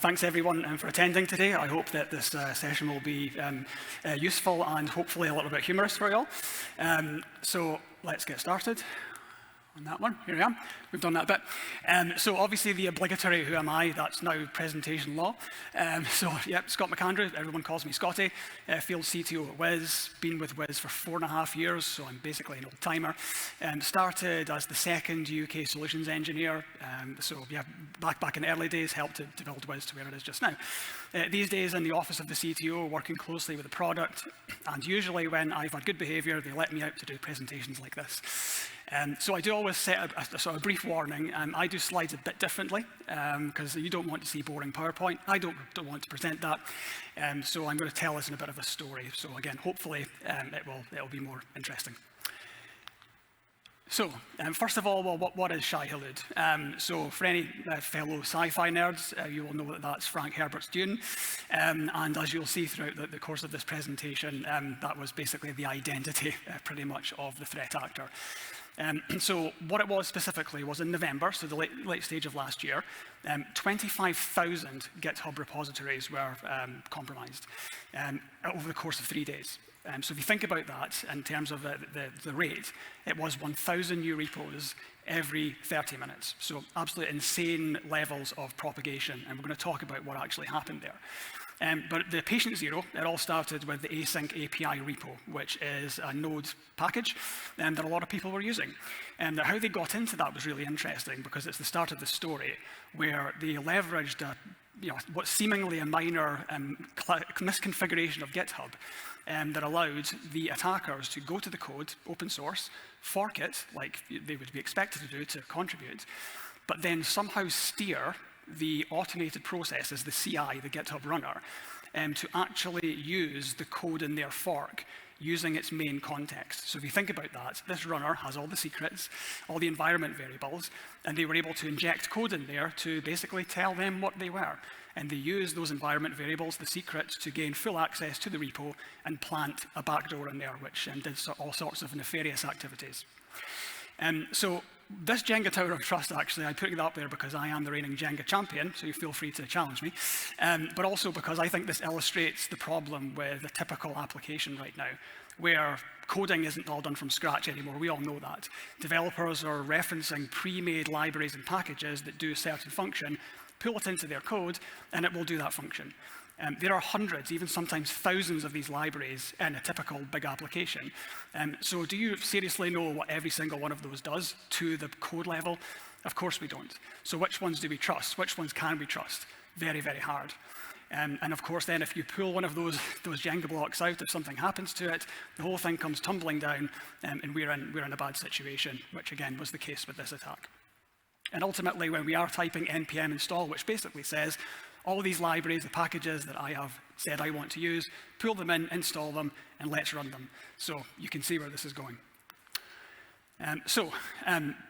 thanks everyone for attending today. I hope that this session will be useful and hopefully a little bit humorous for you all. So let's get started on that one. Here I am. We've done that bit. So obviously the obligatory who am I, that's now presentation law. So yep, Scott McAndrew, everyone calls me Scotty, field CTO at Wiz, been with Wiz for 4.5 years, so I'm basically an old timer. Started as the second UK solutions engineer, so yeah, back in the early days, helped to build Wiz to where it is just now. These days in the office of the CTO, working closely with the product, and usually when I've had good behavior, they let me out to do presentations like this. So I do always set a sort of brief warning. I do slides a bit differently because you don't want to see boring PowerPoint. I don't want to present that. So I'm going to tell us in a bit of a story. So again, hopefully it'll be more interesting. So first of all, well, what is Shai-Hulud? So for any fellow sci-fi nerds, you will know that that's Frank Herbert's Dune. And as you'll see throughout the course of this presentation, that was basically the identity pretty much of the threat actor. So what it was specifically was in November, so the late stage of last year, 25,000 GitHub repositories were compromised over the course of 3 days. So if you think about that in terms of the rate, it was 1,000 new repos every 30 minutes. So absolutely insane levels of propagation, and we're going to talk about what actually happened there. But the patient zero, it all started with the async API repo, which is a Node package that a lot of people were using. And how they got into that was really interesting because it's the start of the story where they leveraged what's seemingly a minor misconfiguration of GitHub that allowed the attackers to go to the code, open source, fork it like they would be expected to do to contribute, but then somehow steer the automated processes, the CI, the GitHub runner, to actually use the code in their fork using its main context. So if you think about that, this runner has all the secrets, all the environment variables, and they were able to inject code in there to basically tell them what they were. And they used those environment variables, the secrets, to gain full access to the repo and plant a backdoor in there, which did all sorts of nefarious activities. So this Jenga Tower of Trust, actually, I put it up there because I am the reigning Jenga champion, so you feel free to challenge me, but also because I think this illustrates the problem with a typical application right now, where coding isn't all done from scratch anymore. We all know that. Developers are referencing pre-made libraries and packages that do a certain function, pull it into their code, and it will do that function. There are hundreds, even sometimes thousands of these libraries in a typical big application. So do you seriously know what every single one of those does to the code level? Of course we don't. So which ones do we trust? Which ones can we trust? Very, very hard. And of course then if you pull one of those Jenga blocks out, if something happens to it, the whole thing comes tumbling down and we're in a bad situation, which again was the case with this attack. And ultimately when we are typing npm install, which basically says, all of these libraries, the packages that I have said I want to use, pull them in, install them, and let's run them. So you can see where this is going.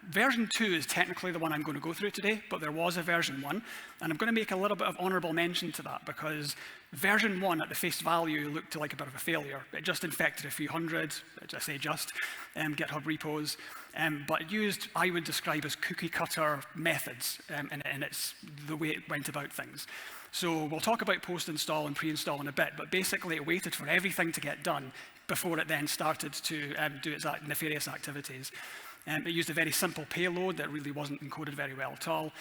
Version 2 is technically the one I'm going to go through today, but there was a version 1, and I'm going to make a little bit of honorable mention to that because version 1 at the face value looked like a bit of a failure. It just infected a few hundred, I say just, GitHub repos, but it used, I would describe as cookie cutter methods, and it's the way it went about things. So we'll talk about post-install and pre-install in a bit, but basically it waited for everything to get done before it then started to do its nefarious activities. It used a very simple payload that really wasn't encoded very well at all,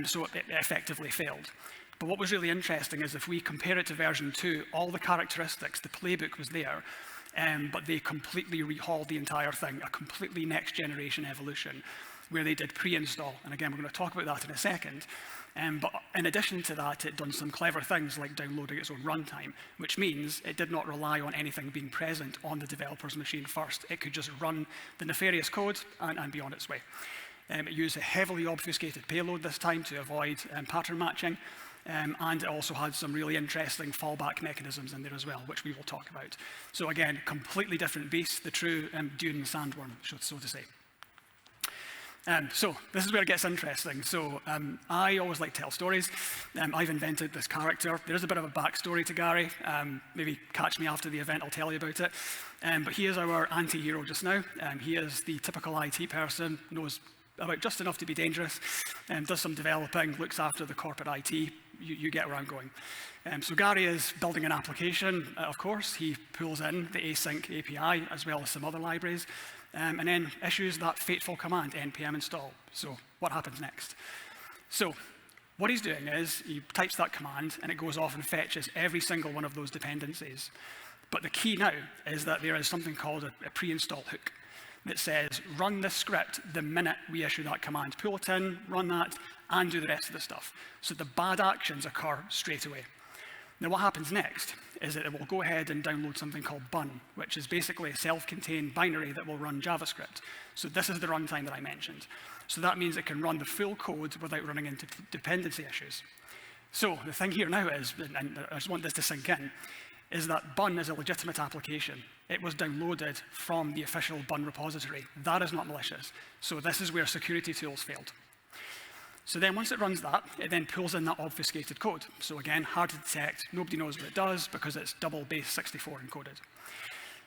so it effectively failed. But what was really interesting is if we compare it to version 2, all the characteristics, the playbook was there, but they completely rehauled the entire thing, a completely next generation evolution, where they did pre-install. And again, we're going to talk about that in a second. But in addition to that, it done some clever things like downloading its own runtime, which means it did not rely on anything being present on the developer's machine first. It could just run the nefarious code and be on its way. It used a heavily obfuscated payload this time to avoid pattern matching. And it also had some really interesting fallback mechanisms in there as well, which we will talk about. So again, completely different beast, the true Dune sandworm, so to say. So this is where it gets interesting. So I always like to tell stories. I've invented this character. There is a bit of a backstory to Gary. Maybe catch me after the event, I'll tell you about it. But he is our anti-hero just now. He is the typical IT person, knows about just enough to be dangerous, does some developing, looks after the corporate IT. you get where I'm going. So Gary is building an application, of course. He pulls in the async API as well as some other libraries, and then issues that fateful command, npm install. So what happens next? So what he's doing is he types that command, and it goes off and fetches every single one of those dependencies. But the key now is that there is something called a pre-install hook that says, run this script the minute we issue that command. Pull it in, run that, and do the rest of the stuff. So the bad actions occur straight away. Now what happens next is that it will go ahead and download something called bun, which is basically a self-contained binary that will run JavaScript. So this is the runtime that I mentioned. So that means it can run the full code without running into dependency issues. So the thing here now is, and I just want this to sink in, is that bun is a legitimate application. It was downloaded from the official bun repository. That is not malicious. So this is where security tools failed. So then once it runs that, it then pulls in that obfuscated code. So again, hard to detect. Nobody knows what it does because it's double base 64 encoded.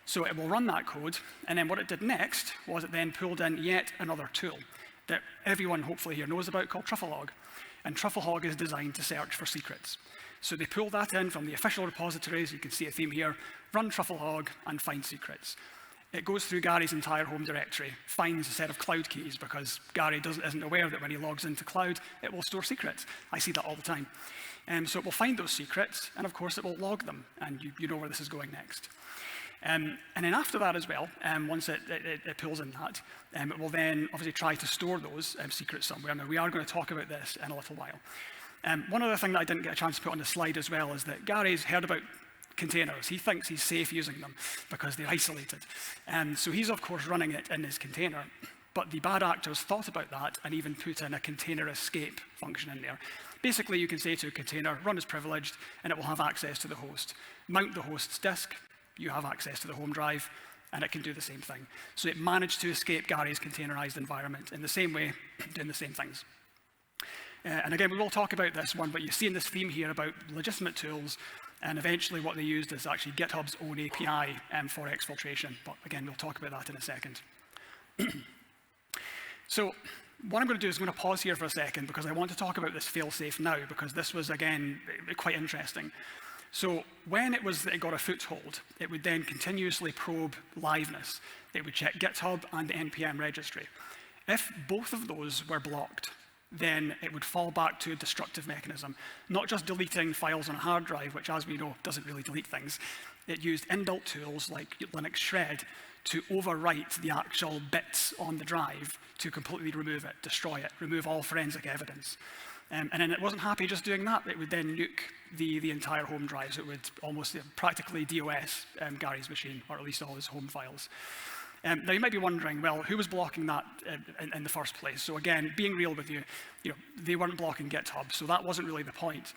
So it will run that code, and then what it did next was it then pulled in yet another tool that everyone hopefully here knows about called trufflehog. And trufflehog is designed to search for secrets. So they pull that in from the official repositories. You can see a theme here, run trufflehog and find secrets. It goes through Gary's entire home directory, finds a set of cloud keys because Gary isn't aware that when he logs into cloud, it will store secrets. I see that all the time. So it will find those secrets, and of course it will log them, and you know where this is going next. And then after that as well, once it pulls in that, it will then obviously try to store those secrets somewhere. Now we are going to talk about this in a little while. One other thing that I didn't get a chance to put on the slide as well is that Gary's heard about containers. He thinks he's safe using them because they're isolated. So he's of course running it in his container, but the bad actors thought about that and even put in a container escape function in there. Basically, you can say to a container, run as privileged, and it will have access to the host. Mount the host's disk, you have access to the home drive, and it can do the same thing. So it managed to escape Gary's containerized environment in the same way, doing the same things. And again, we will talk about this one, but you see in this theme here about legitimate tools, and eventually what they used is actually GitHub's own API for exfiltration. But again, we'll talk about that in a second. So what I'm going to do is I'm going to pause here for a second because I want to talk about this failsafe now, because this was, again, quite interesting. So when it got a foothold, it would then continuously probe liveness. It would check GitHub and the NPM registry. If both of those were blocked, then it would fall back to a destructive mechanism, not just deleting files on a hard drive, which, as we know, doesn't really delete things. It used inbuilt tools like Linux Shred to overwrite the actual bits on the drive to completely remove it, destroy it, remove all forensic evidence. And then it wasn't happy just doing that. It would then nuke the entire home drive. So it would almost practically DOS Gary's machine, or at least all his home files. Now you might be wondering, well, who was blocking that in the first place? So again, being real with you, they weren't blocking GitHub, so that wasn't really the point.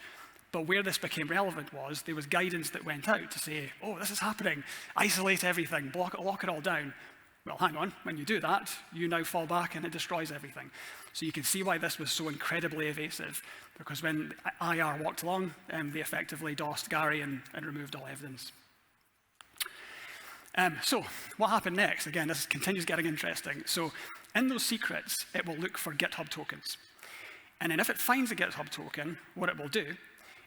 But where this became relevant was there was guidance that went out to say, oh, this is happening, isolate everything, lock it all down. Well, hang on, when you do that, you now fall back and it destroys everything. So you can see why this was so incredibly evasive, because when IR walked along, they effectively DOSed Gary and removed all evidence. So what happened next? Again, this continues getting interesting. So in those secrets, it will look for GitHub tokens. And then if it finds a GitHub token, what it will do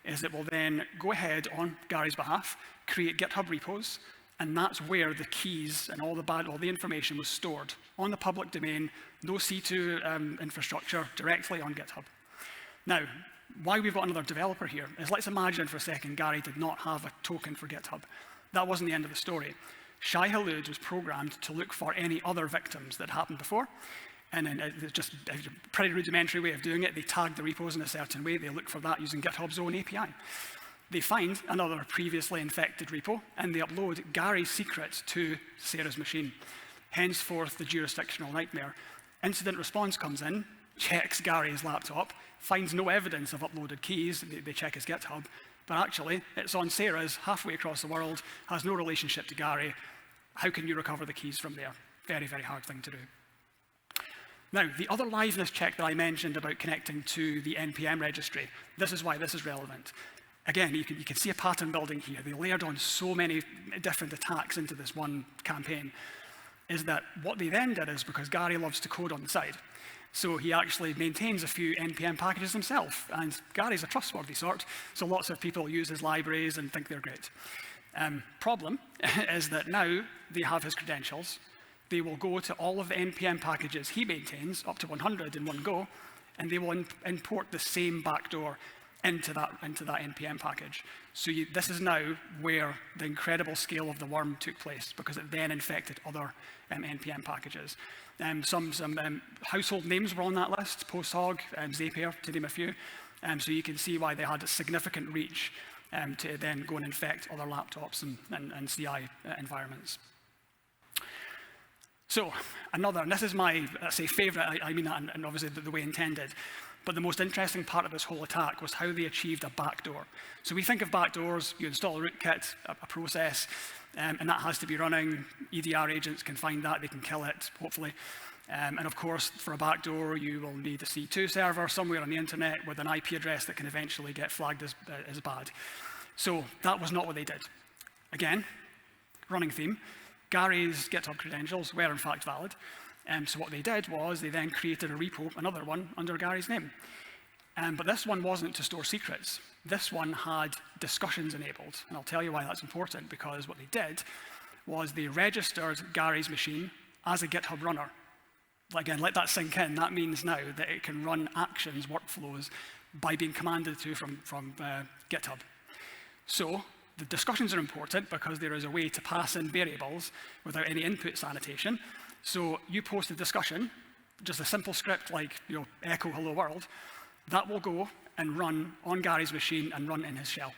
is it will then go ahead on Gary's behalf, create GitHub repos, and that's where the keys and all the information was stored on the public domain, no C2 infrastructure, directly on GitHub. Now, why we've got another developer here is, let's imagine for a second Gary did not have a token for GitHub. That wasn't the end of the story. Shai-Hulud was programmed to look for any other victims that happened before. And then it's just a pretty rudimentary way of doing it. They tag the repos in a certain way. They look for that using GitHub's own API. They find another previously infected repo, and they upload Gary's secrets to Sarah's machine. Henceforth, the jurisdictional nightmare. Incident response comes in, checks Gary's laptop, finds no evidence of uploaded keys. They check his GitHub. But actually, it's on Sarah's, halfway across the world, has no relationship to Gary. How can you recover the keys from there? Very, very hard thing to do. Now, the other liveness check that I mentioned about connecting to the NPM registry, this is why this is relevant. Again, you can see a pattern building here. They layered on so many different attacks into this one campaign, is that what they then did is, because Gary loves to code on the side, So he actually maintains a few NPM packages himself, and Gary's a trustworthy sort, so lots of people use his libraries and think they're great. Problem is that now they have his credentials. They will go to all of the NPM packages he maintains, up to 100 in one go, and they will import the same backdoor into that NPM package. So this is now where the incredible scale of the worm took place, because it then infected other NPM packages. Some household names were on that list: PostHog, Zapier, to name a few. So you can see why they had a significant reach to then go and infect other laptops and CI environments. So another, and this is my, let's say, favorite, I mean that and obviously the way intended, but the most interesting part of this whole attack was how they achieved a backdoor. So we think of backdoors, you install a rootkit, a process, and that has to be running. EDR agents can find that, they can kill it, hopefully. And of course, for a backdoor, you will need a C2 server somewhere on the internet with an IP address that can eventually get flagged as bad. So that was not what they did. Again, running theme, Gary's GitHub credentials were in fact valid. So what they did was they then created a repo, another one, under Gary's name. But this one wasn't to store secrets. This one had discussions enabled. And I'll tell you why that's important, because what they did was they registered Gary's machine as a GitHub runner. Again, let that sink in. That means now that it can run actions, workflows, by being commanded to from GitHub. So the discussions are important because there is a way to pass in variables without any input sanitation. So you post a discussion, just a simple script like echo hello world, that will go and run on Gary's machine and run in his shell.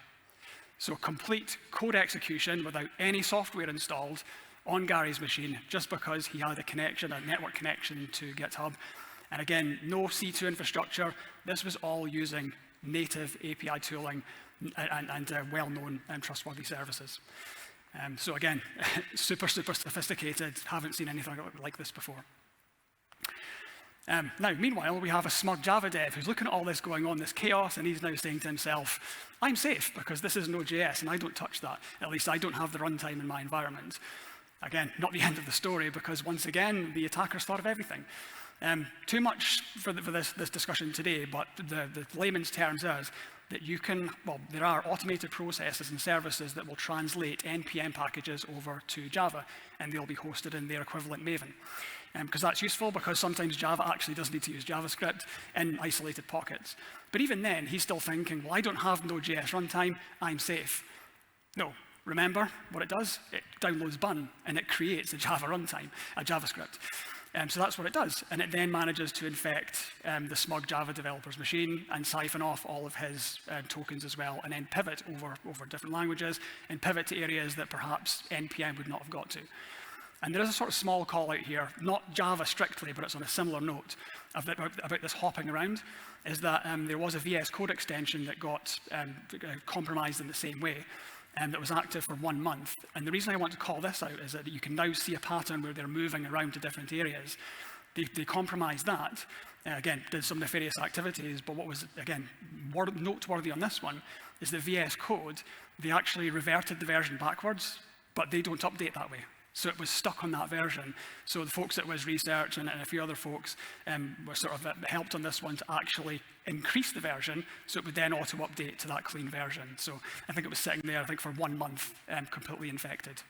So complete code execution without any software installed on Gary's machine, just because he had a connection, a network connection to GitHub. And again, no C2 infrastructure. This was all using native API tooling and well-known and trustworthy services. So again, super, super sophisticated. Haven't seen anything like this before. Now, meanwhile, we have a smug Java dev who's looking at all this going on, this chaos, and he's now saying to himself, I'm safe because this is Node.js and I don't touch that. At least I don't have the runtime in my environment. Again, not the end of the story, because once again, the attackers thought of everything. Too much for this discussion today, but the layman's terms is that you can, well, there are automated processes and services that will translate NPM packages over to Java, and they'll be hosted in their equivalent Maven. Because that's useful, because sometimes Java actually does need to use JavaScript in isolated pockets. But even then, he's still thinking, well, I don't have Node.js runtime, I'm safe. No, remember what it does? It downloads Bun, and it creates a Java runtime, a JavaScript. So that's what it does, and it then manages to infect the smug Java developer's machine and siphon off all of his tokens as well, and then pivot over different languages and pivot to areas that perhaps NPM would not have got to. And there is a sort of small call out here, not Java strictly, but it's on a similar note about this hopping around, is that there was a VS Code extension that got compromised in the same way, that was active for 1 month. And the reason I want to call this out is that you can now see a pattern where they're moving around to different areas. They compromised that, again, did some nefarious activities, but what was, again, noteworthy on this one is that VS Code, they actually reverted the version backwards, but they don't update that way. So it was stuck on that version. So the folks at Wiz Research and a few other folks were sort of helped on this one to actually increase the version, so it would then auto-update to that clean version. So I think it was sitting there, I think, for 1 month, completely infected.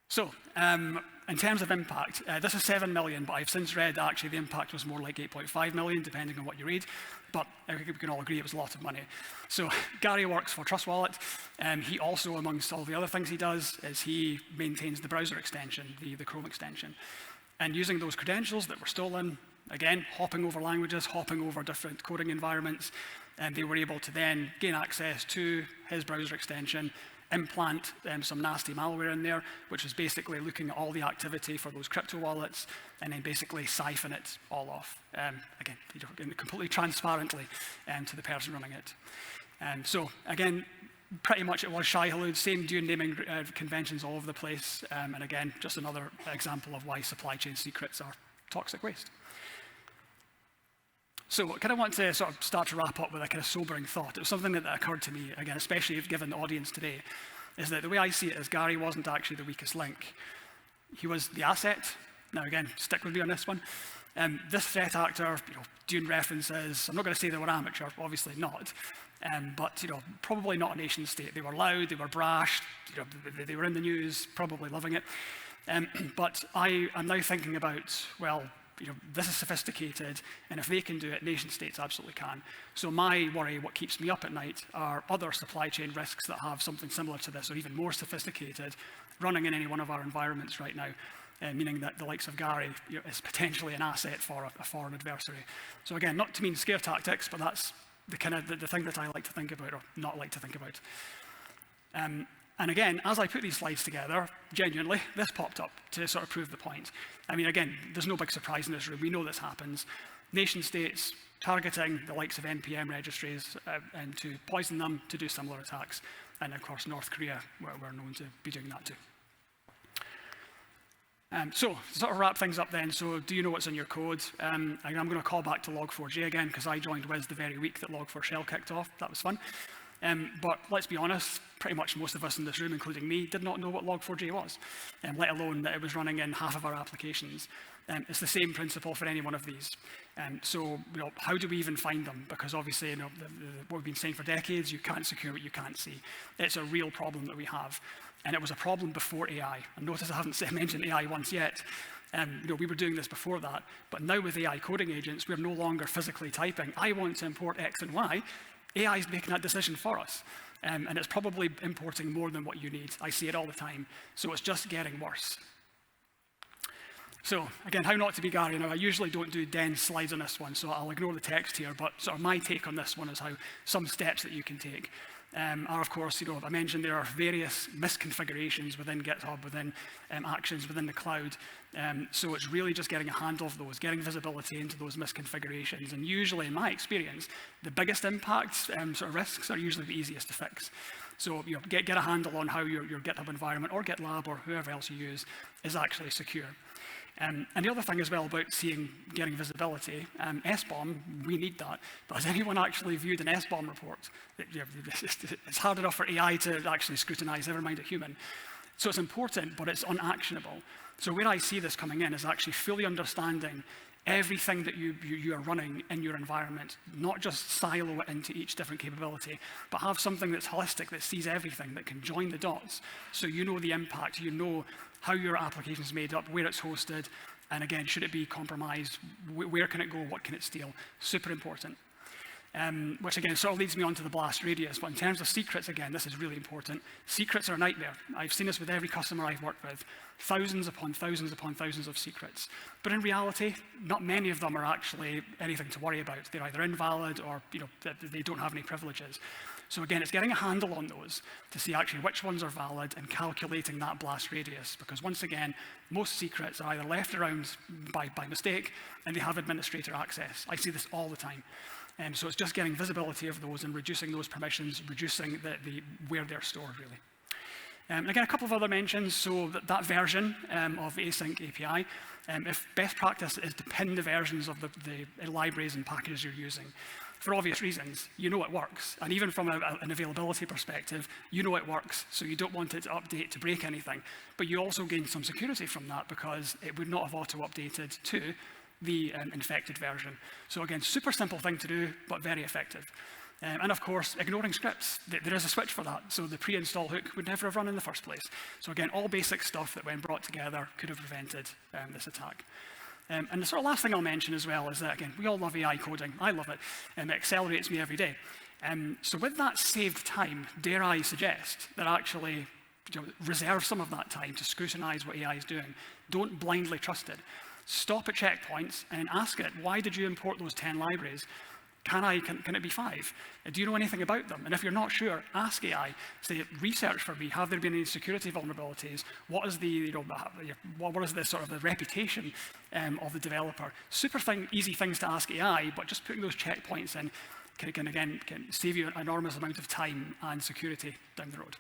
So in terms of impact, this is 7 million, but I've since read actually the impact was more like 8.5 million, depending on what you read. But I think we can all agree it was a lot of money. So Gary works for Trust Wallet. He also, amongst all the other things he does, is he maintains the browser extension, the Chrome extension. And using those credentials that were stolen, again, hopping over languages, hopping over different coding environments, and they were able to then gain access to his browser extension, implant some nasty malware in there, which was basically looking at all the activity for those crypto wallets, and then basically siphon it all off. Again, completely transparently to the person running it. So again, pretty much it was Shai-Hulud, same dune naming conventions all over the place, and again, just another example of why supply chain secrets are toxic waste. So I kind of want to sort of start to wrap up with a kind of sobering thought. It was something that occurred to me, again, especially given the audience today, is that the way I see it is Gary wasn't actually the weakest link. He was the asset, Now again, stick with me on this one. This threat actor, Dune references, I'm not going to say they were amateur, obviously not, but probably not a nation state. They were loud, they were brash, they were in the news, probably loving it. But I am now thinking about, well, this is sophisticated, and if they can do it, nation states absolutely can. So my worry, what keeps me up at night, are other supply chain risks that have something similar to this, or even more sophisticated, running in any one of our environments right now, meaning that the likes of Gary is potentially an asset for a foreign adversary. So again, not to mean scare tactics, but that's the kind of the thing that I like to think about, or not like to think about. And again, as I put these slides together, genuinely, this popped up to sort of prove the point. I mean, again, there's no big surprise in this room. We know this happens. Nation states targeting the likes of NPM registries and to poison them to do similar attacks. And of course, North Korea, where we're known to be doing that too. So to sort of wrap things up then, so do you know what's in your code? I'm going to call back to Log4j again, because I joined Wiz the very week that Log4Shell kicked off. That was fun. But let's be honest, pretty much most of us in this room, including me, did not know what Log4j was, let alone that it was running in half of our applications. It's the same principle for any one of these. So how do we even find them? Because obviously, what we've been saying for decades, you can't secure what you can't see. It's a real problem that we have. And it was a problem before AI. And notice I haven't mentioned AI once yet. We were doing this before that. But now with AI coding agents, we're no longer physically typing, I want to import X and Y. AI is making that decision for us. And it's probably importing more than what you need. I see it all the time. So it's just getting worse. So again, how not to be Gary. Now, I usually don't do dense slides on this one, so I'll ignore the text here. But sort of my take on this one is how some steps that you can take are, of course, I mentioned there are various misconfigurations within GitHub, within actions, within the cloud. So it's really just getting a handle of those, getting visibility into those misconfigurations. And usually, in my experience, the biggest impacts, sort of risks, are usually the easiest to fix. So get a handle on how your GitHub environment or GitLab or whoever else you use is actually secure. And the other thing as well about getting visibility, SBOM, we need that. But has anyone actually viewed an SBOM report? It's hard enough for AI to actually scrutinize, never mind a human. So it's important, but it's unactionable. So where I see this coming in is actually fully understanding everything that you are running in your environment, not just silo it into each different capability, but have something that's holistic, that sees everything, that can join the dots. So you know the impact, you know how your application is made up, where it's hosted, and again, should it be compromised, where can it go, what can it steal? Super important. Which again sort of leads me on to the blast radius. But in terms of secrets, again, this is really important. Secrets are a nightmare. I've seen this with every customer I've worked with. Thousands upon thousands upon thousands of secrets. But in reality, not many of them are actually anything to worry about. They're either invalid or they don't have any privileges. So again, it's getting a handle on those to see actually which ones are valid and calculating that blast radius. Because once again, most secrets are either left around by mistake and they have administrator access. I see this all the time. So it's just getting visibility of those and reducing those permissions, reducing where they're stored, really. And again, a couple of other mentions. So that version of async API, if best practice is to pin the versions of the libraries and packages you're using. For obvious reasons, you know it works. And even from an availability perspective, you know it works. So you don't want it to update to break anything. But you also gain some security from that because it would not have auto-updated to the infected version. So again, super simple thing to do, but very effective. And of course, ignoring scripts. There is a switch for that. So the pre-install hook would never have run in the first place. So again, all basic stuff that when brought together could have prevented this attack. And the sort of last thing I'll mention as well is that, again, we all love AI coding. I love it. It accelerates me every day. So with that saved time, dare I suggest that actually reserve some of that time to scrutinize what AI is doing. Don't blindly trust it. Stop at checkpoints and ask it, why did you import those 10 libraries? Can it be 5? Do you know anything about them? And if you're not sure, ask AI. Say, research for me. Have there been any security vulnerabilities? What is what is the sort of the reputation of the developer? Super easy things to ask AI, but just putting those checkpoints in can save you an enormous amount of time and security down the road.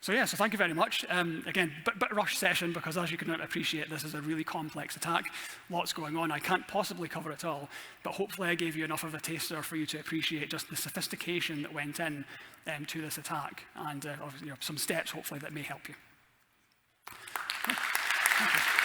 So thank you very much. Again, bit rush session because as you can appreciate, this is a really complex attack. Lots going on. I can't possibly cover it all, but hopefully I gave you enough of a taster for you to appreciate just the sophistication that went in to this attack and some steps hopefully that may help you. Thank you.